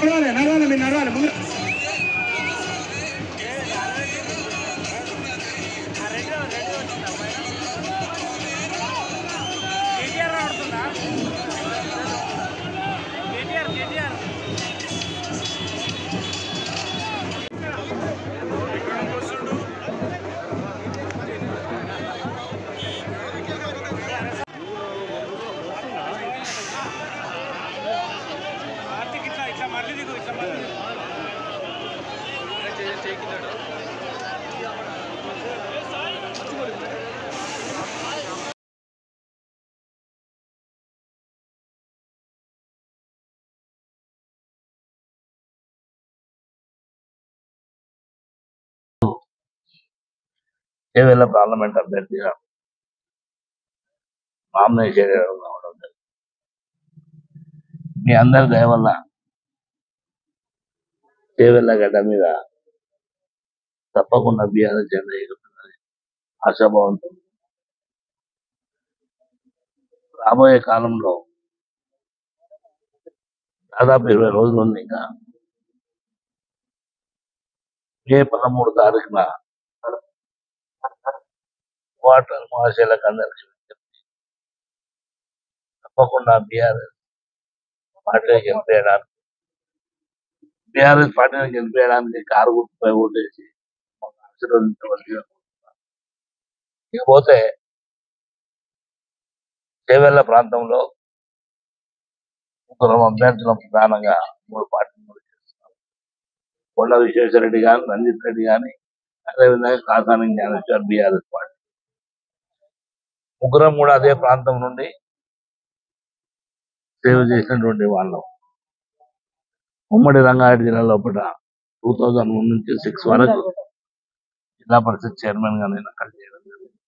నడవాలి మీరు నడవాలి ముందు. చేవెళ్ళ పార్లమెంట్ అభ్యర్థిగా నామినేషన్ రావడం జరిగింది. మీ అందరి దయ వల్ల చేవెళ్ళ గడ్డ మీద తప్పకుండా బీఆర్ఎస్ జెండా ఎగురుతుందని ఆశాభావంతో రాబోయే కాలంలో దాదాపు 20 రోజులు ఉంది. ఇంకా మే 13 తారీఖున ఓటర్ మహాశయులకు అందరికీ తప్పకుండా బీఆర్ఎస్ పార్టీని గెలిపేయడానికి కారు గుర్తుపై ఓటేసి ఆశీర్వదించవలసిగా. ఇకపోతే చేవెళ్ళ ప్రాంతంలో ముగ్గురు అభ్యర్థులు ప్రధానంగా 3 పార్టీలు చేస్తున్నారు. కొండ విశ్వేశ్వరరెడ్డి గాని, రంజిత్ రెడ్డి గాని, అదేవిధంగా కాసాని జ్ఞానేశ్వర్ బీఆర్ఎస్ పార్టీ. ముగ్గురం కూడా అదే ప్రాంతం నుండి సేవ చేసినటువంటి వాళ్ళం. ఉమ్మడి రంగారెడ్డి జిల్లా లోపల 2001 నుంచి 6 వరకు జిల్లా పరిషత్ చైర్మన్ గా నేను అక్కడ చేయడం జరిగింది.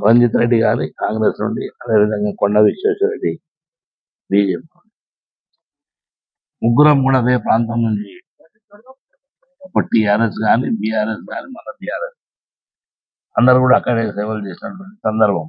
రంజిత్ రెడ్డి గారి కాంగ్రెస్ నుండి, అదేవిధంగా కొండ విశ్వేశ్వరరెడ్డి బీజేపీ. ముగ్గురం కూడా అదే ప్రాంతం నుంచి టీఆర్ఎస్ కానీ, బీఆర్ఎస్ కానీ, మన బీఆర్ఎస్ అందరూ కూడా అక్కడే సేవలు చేసినటువంటి సందర్భం.